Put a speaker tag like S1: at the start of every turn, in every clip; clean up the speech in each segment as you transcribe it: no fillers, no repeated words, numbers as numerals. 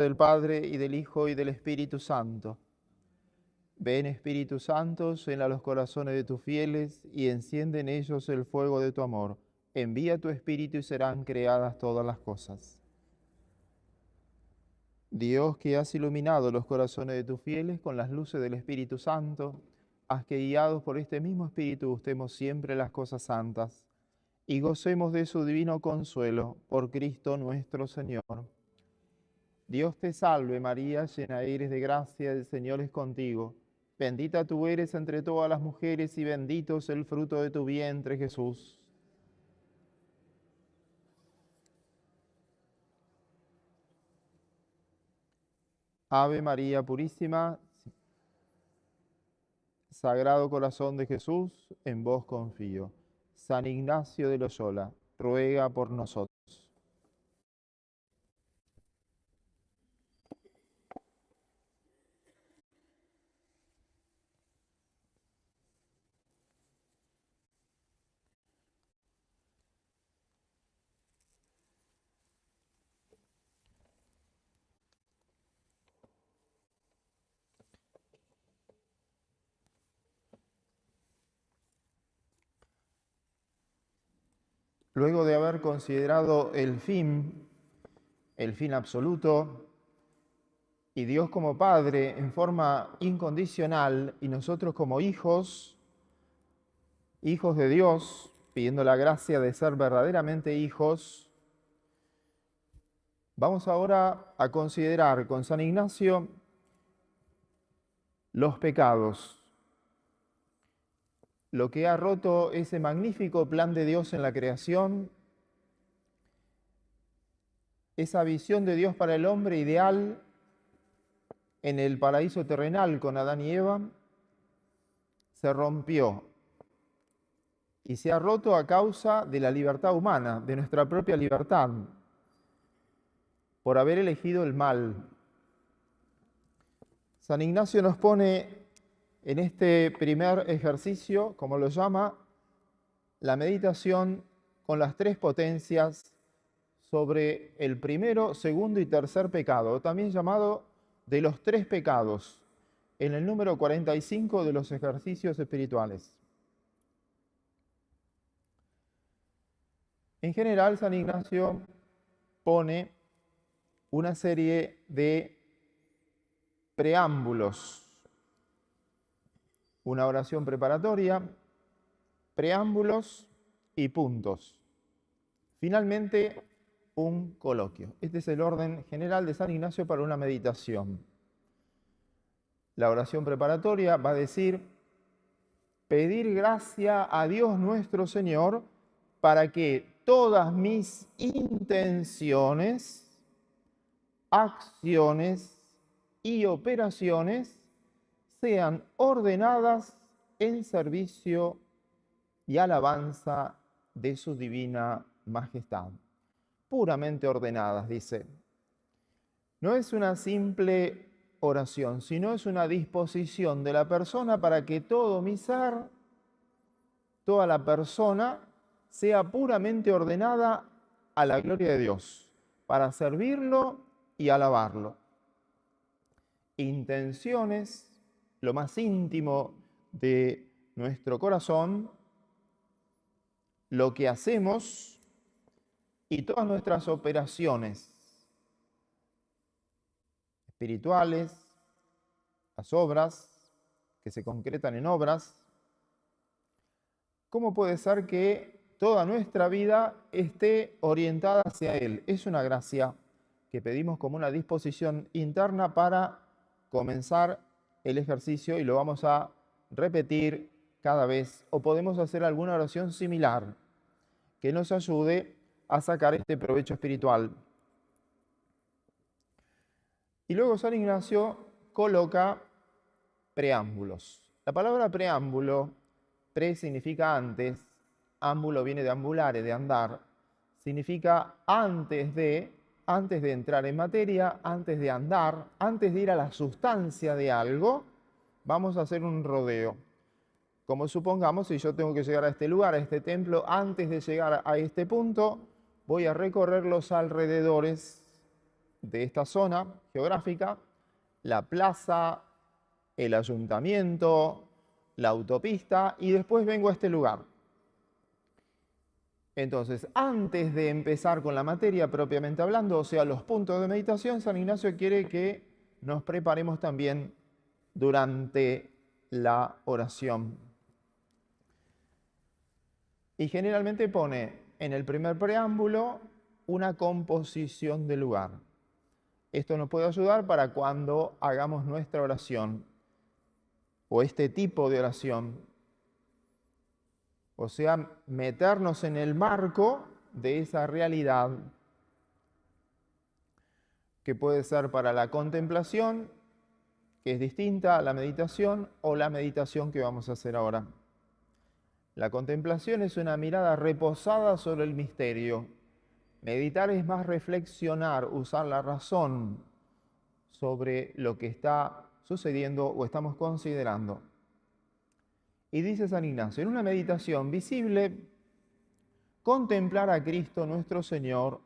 S1: del Padre, y del Hijo, y del Espíritu Santo. Ven, Espíritu Santo, llena los corazones de tus fieles, y enciende en ellos el fuego de tu amor. Envía tu Espíritu y serán creadas todas las cosas. Dios, que has iluminado los corazones de tus fieles con las luces del Espíritu Santo, haz que guiados por este mismo Espíritu gustemos siempre las cosas santas, y gocemos de su divino consuelo, por Cristo nuestro Señor. Dios te salve María, llena eres de gracia, el Señor es contigo. Bendita tú eres entre todas las mujeres y bendito es el fruto de tu vientre, Jesús. Ave María Purísima, Sagrado Corazón de Jesús, en vos confío. San Ignacio de Loyola, ruega por nosotros. Luego de haber considerado el fin absoluto, y Dios como Padre en forma incondicional, y nosotros como hijos de Dios, pidiendo la gracia de ser verdaderamente hijos, vamos ahora a considerar con San Ignacio los pecados, lo que ha roto ese magnífico plan de Dios en la creación, esa visión de Dios para el hombre ideal en el paraíso terrenal con Adán y Eva, se rompió y se ha roto a causa de la libertad humana, de nuestra propia libertad, por haber elegido el mal. San Ignacio nos pone en este primer ejercicio, como lo llama, la meditación con las tres potencias sobre el primero, segundo y tercer pecado, también llamado de los tres pecados, en el número 45 de los ejercicios espirituales. En general, San Ignacio pone una serie de preámbulos, una oración preparatoria, preámbulos y puntos. Finalmente, un coloquio. Este es el orden general de San Ignacio para una meditación. La oración preparatoria va a decir: pedir gracia a Dios nuestro Señor para que todas mis intenciones, acciones y operaciones sean ordenadas en servicio y alabanza de su divina majestad. Puramente ordenadas, dice. No es una simple oración, sino es una disposición de la persona para que todo mi ser, toda la persona, sea puramente ordenada a la gloria de Dios, para servirlo y alabarlo. Intenciones, lo más íntimo de nuestro corazón, lo que hacemos y todas nuestras operaciones espirituales, las obras que se concretan en obras. ¿Cómo puede ser que toda nuestra vida esté orientada hacia Él? Es una gracia que pedimos como una disposición interna para comenzar el ejercicio, y lo vamos a repetir cada vez, o podemos hacer alguna oración similar que nos ayude a sacar este provecho espiritual. Y luego San Ignacio coloca preámbulos. La palabra preámbulo, pre significa antes, ámbulo viene de ambulare, de andar, significa antes de entrar en materia, antes de andar, antes de ir a la sustancia de algo, vamos a hacer un rodeo. Como supongamos, si yo tengo que llegar a este lugar, a este templo, antes de llegar a este punto, voy a recorrer los alrededores de esta zona geográfica, la plaza, el ayuntamiento, la autopista, y después vengo a este lugar. Entonces, antes de empezar con la materia propiamente hablando, o sea, los puntos de meditación, San Ignacio quiere que nos preparemos también durante la oración. Y generalmente pone en el primer preámbulo una composición del lugar. Esto nos puede ayudar para cuando hagamos nuestra oración o este tipo de oración. O sea, meternos en el marco de esa realidad que puede ser para la contemplación, que es distinta a la meditación, o la meditación que vamos a hacer ahora. La contemplación es una mirada reposada sobre el misterio. Meditar es más reflexionar, usar la razón sobre lo que está sucediendo o estamos considerando. Y dice San Ignacio, en una meditación visible, contemplar a Cristo nuestro Señor,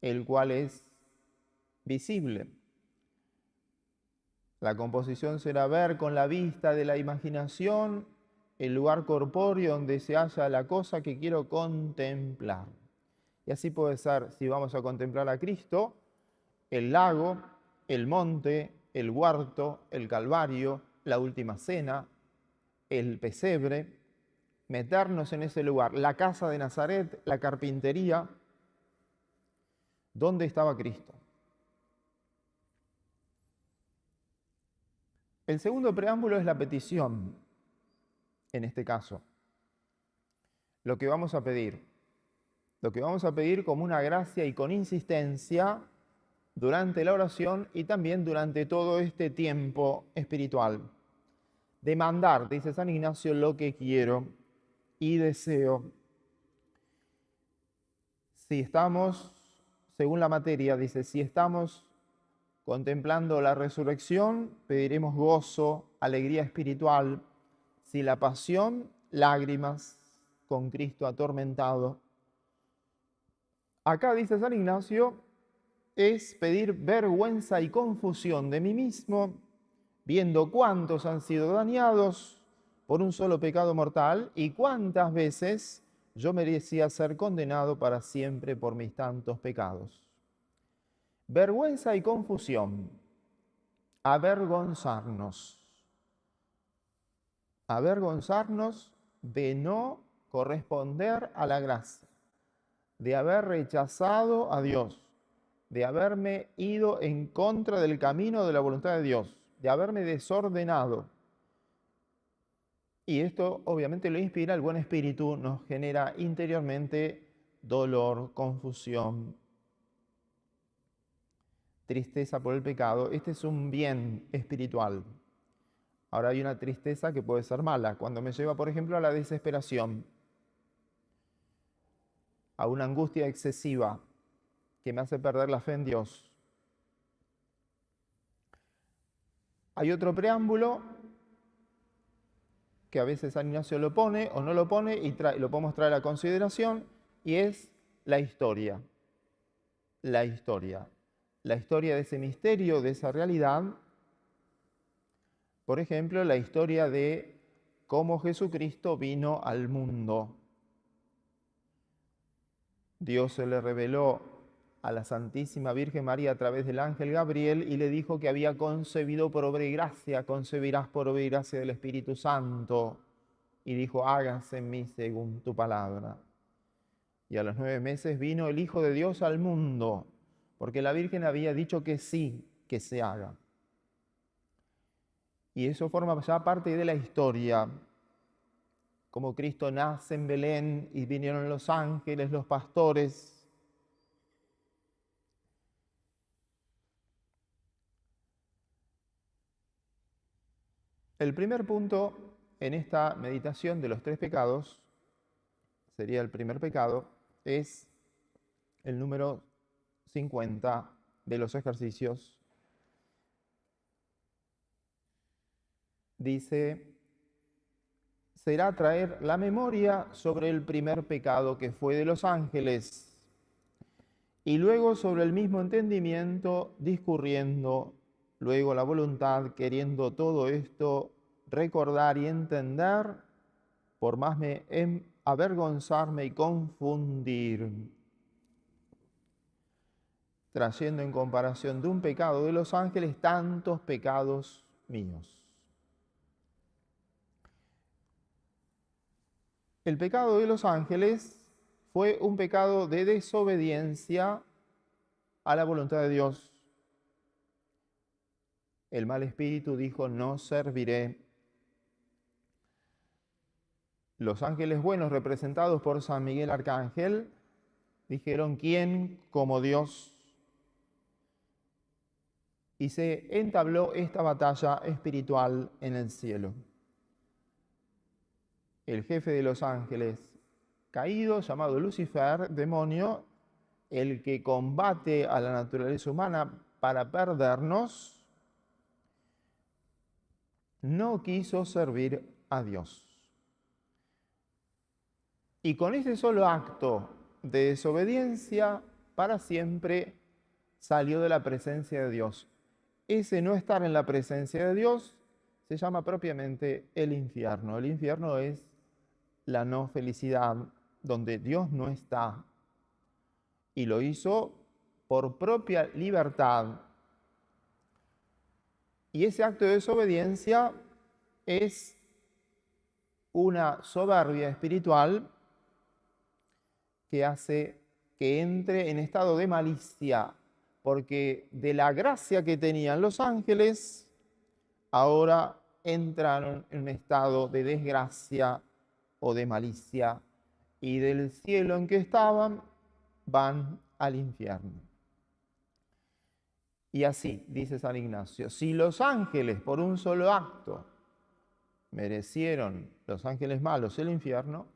S1: el cual es visible. La composición será ver con la vista de la imaginación el lugar corpóreo donde se halla la cosa que quiero contemplar. Y así puede ser, si vamos a contemplar a Cristo, el lago, el monte, el huerto, el Calvario, la última cena, el pesebre, meternos en ese lugar, la casa de Nazaret, la carpintería, ¿dónde estaba Cristo? El segundo preámbulo es la petición, en este caso. Lo que vamos a pedir. Lo que vamos a pedir como una gracia y con insistencia durante la oración y también durante todo este tiempo espiritual. Demandar, dice San Ignacio, lo que quiero y deseo. Si estamos, según la materia, dice, si estamos contemplando la resurrección, pediremos gozo, alegría espiritual. Si la pasión, lágrimas con Cristo atormentado. Acá, dice San Ignacio, es pedir vergüenza y confusión de mí mismo, viendo cuántos han sido dañados por un solo pecado mortal y cuántas veces yo merecía ser condenado para siempre por mis tantos pecados. Vergüenza y confusión, avergonzarnos de no corresponder a la gracia, de haber rechazado a Dios, de haberme ido en contra del camino de la voluntad de Dios, de haberme desordenado. Y esto obviamente lo inspira el buen espíritu, nos genera interiormente dolor, confusión, tristeza por el pecado. Este es un bien espiritual. Ahora hay una tristeza que puede ser mala, cuando me lleva, por ejemplo, a la desesperación, a una angustia excesiva que me hace perder la fe en Dios. Hay otro preámbulo que a veces San Ignacio lo pone o no lo pone y lo podemos traer a consideración, y es la historia. La historia de ese misterio, de esa realidad. Por ejemplo, la historia de cómo Jesucristo vino al mundo. Dios se le reveló a la Santísima Virgen María a través del ángel Gabriel y le dijo que había concebido por obra y gracia, concebirás por obra y gracia del Espíritu Santo. Y dijo, hágase en mí según tu palabra. Y a los 9 meses vino el Hijo de Dios al mundo, porque la Virgen había dicho que sí, que se haga. Y eso forma ya parte de la historia, como Cristo nace en Belén y vinieron los ángeles, los pastores. El primer punto en esta meditación de los 3 pecados, sería el primer pecado, es el número 50 de los ejercicios. Dice, será traer la memoria sobre el primer pecado que fue de los ángeles y luego sobre el mismo entendimiento discurriendo, luego la voluntad queriendo todo esto recordar y entender, por más me avergonzarme y confundir, trayendo en comparación de un pecado de los ángeles tantos pecados míos. El pecado de los ángeles fue un pecado de desobediencia a la voluntad de Dios. El mal espíritu dijo, no serviré. Los ángeles buenos, representados por San Miguel Arcángel, dijeron, ¿quién como Dios? Y se entabló esta batalla espiritual en el cielo. El jefe de los ángeles caído, llamado Lucifer, demonio, el que combate a la naturaleza humana para perdernos, no quiso servir a Dios. Y con ese solo acto de desobediencia, para siempre salió de la presencia de Dios. Ese no estar en la presencia de Dios se llama propiamente el infierno. El infierno es la no felicidad, donde Dios no está. Y lo hizo por propia libertad. Y ese acto de desobediencia es una soberbia espiritual que hace que entre en estado de malicia, porque de la gracia que tenían los ángeles, ahora entraron en un estado de desgracia o de malicia, y del cielo en que estaban van al infierno. Y así, dice San Ignacio, si los ángeles por un solo acto merecieron, los ángeles malos, el infierno,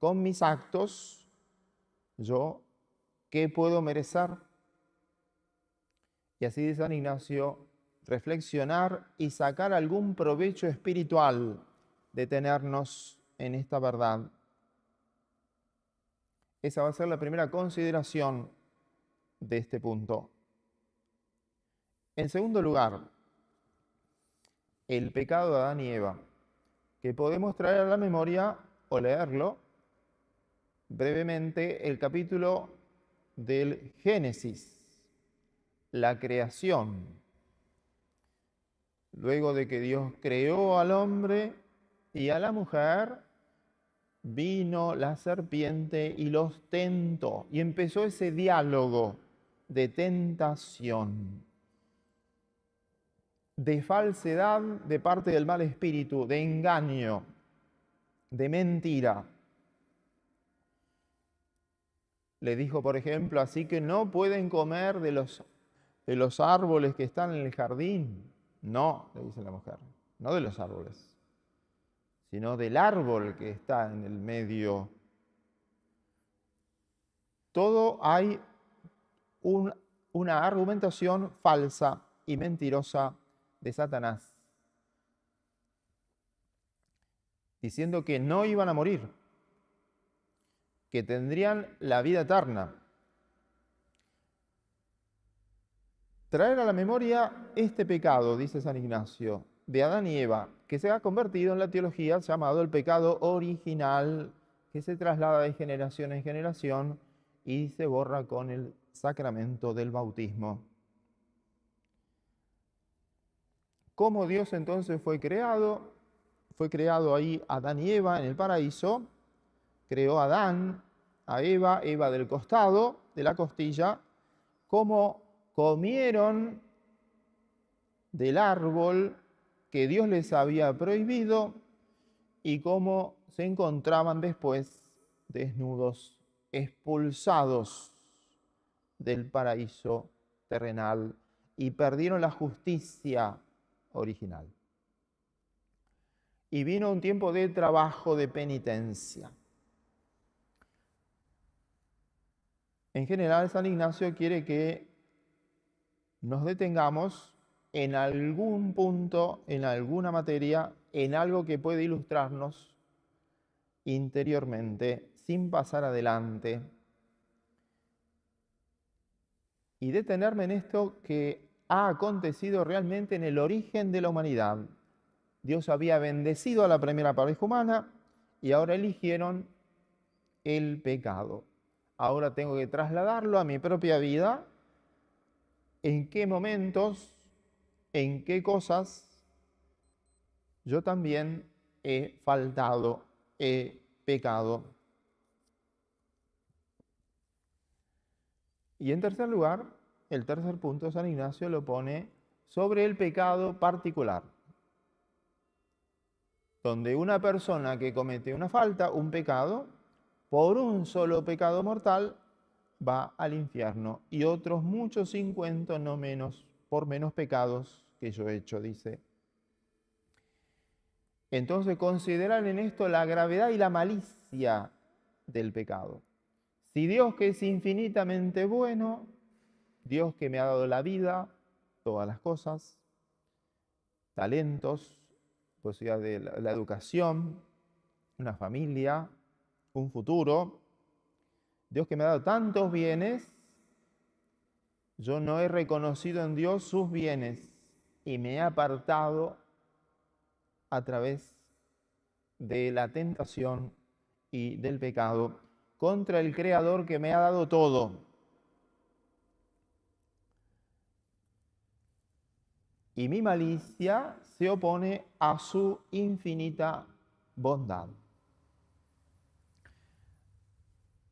S1: con mis actos, yo, ¿qué puedo merecer? Y así dice San Ignacio, reflexionar y sacar algún provecho espiritual de tenernos en esta verdad. Esa va a ser la primera consideración de este punto. En segundo lugar, el pecado de Adán y Eva, que podemos traer a la memoria o leerlo brevemente, el capítulo del Génesis, la creación. Luego de que Dios creó al hombre y a la mujer, vino la serpiente y los tentó. Y empezó ese diálogo de tentación, de falsedad de parte del mal espíritu, de engaño, de mentira. Le dijo, por ejemplo, así que no pueden comer de los árboles que están en el jardín. No, le dice la mujer, no de los árboles, sino del árbol que está en el medio. Todo hay una argumentación falsa y mentirosa de Satanás, diciendo que no iban a morir, que tendrían la vida eterna. Traer a la memoria este pecado, dice San Ignacio, de Adán y Eva, que se ha convertido en la teología llamado el pecado original, que se traslada de generación en generación y se borra con el sacramento del bautismo. ¿Cómo Dios entonces fue creado? Fue creado ahí Adán y Eva en el paraíso. Creó a Adán, a Eva, Eva del costado, de la costilla. Cómo comieron del árbol que Dios les había prohibido y cómo se encontraban después desnudos, expulsados del paraíso terrenal y perdieron la justicia original. Y vino un tiempo de trabajo, de penitencia. En general, San Ignacio quiere que nos detengamos en algún punto, en alguna materia, en algo que puede ilustrarnos interiormente, sin pasar adelante. y detenerme en esto que ha acontecido realmente en el origen de la humanidad. Dios había bendecido a la primera pareja humana y ahora eligieron el pecado. Ahora tengo que trasladarlo a mi propia vida. ¿En qué momentos, en qué cosas yo también he faltado, he pecado? Y en tercer lugar, el tercer punto, San Ignacio lo pone sobre el pecado particular, donde una persona que comete una falta, un pecado, por un solo pecado mortal, va al infierno, y otros muchos 50, no menos, por menos pecados que yo he hecho, dice. Entonces consideran en esto la gravedad y la malicia del pecado. Si Dios, que es infinitamente bueno, Dios que me ha dado la vida, todas las cosas, talentos, posibilidad de la educación, una familia, un futuro, Dios que me ha dado tantos bienes, yo no he reconocido en Dios sus bienes y me he apartado a través de la tentación y del pecado contra el Creador que me ha dado todo. Y mi malicia se opone a su infinita bondad.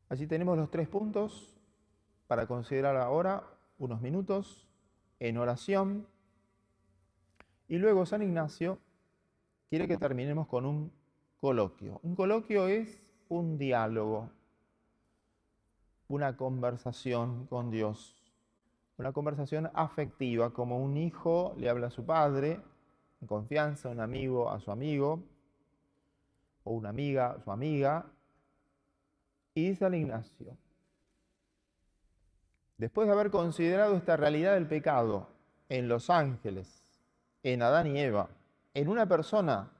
S1: Allí tenemos los 3 puntos para considerar ahora unos minutos en oración. Y luego San Ignacio quiere que terminemos con un coloquio. Un coloquio es un diálogo, una conversación con Dios, una conversación afectiva, como un hijo le habla a su padre, en confianza, un amigo a su amigo, o una amiga a su amiga. Y dice San Ignacio, después de haber considerado esta realidad del pecado en los ángeles, en Adán y Eva, en una persona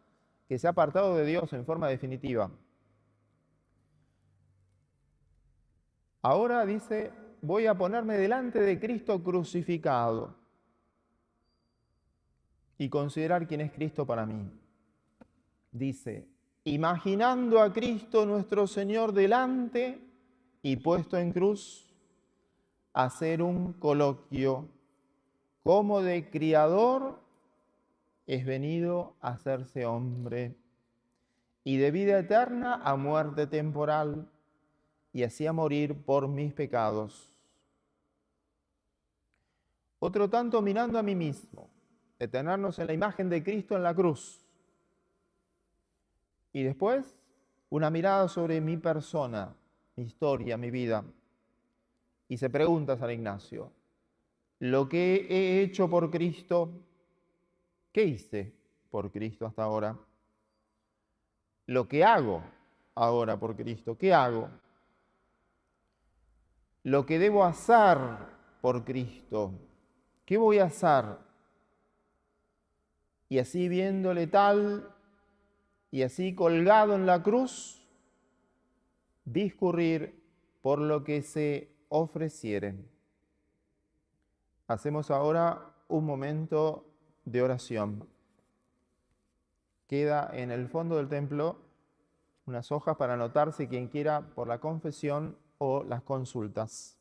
S1: que se ha apartado de Dios en forma definitiva, ahora dice, voy a ponerme delante de Cristo crucificado y considerar quién es Cristo para mí. Dice, imaginando a Cristo nuestro Señor delante y puesto en cruz, hacer un coloquio como de criador es venido a hacerse hombre, y de vida eterna a muerte temporal, y así a morir por mis pecados. Otro tanto mirando a mí mismo, detenernos en la imagen de Cristo en la cruz. Y después, una mirada sobre mi persona, mi historia, mi vida. Y se pregunta San Ignacio, ¿lo que he hecho por Cristo, qué hice por Cristo hasta ahora? Lo que hago ahora por Cristo, ¿qué hago? Lo que debo hacer por Cristo, ¿qué voy a hacer? Y así viéndole tal, y así colgado en la cruz, discurrir por lo que se ofreciere. Hacemos ahora un momento de oración. Queda en el fondo del templo unas hojas para anotarse quien quiera por la confesión o las consultas.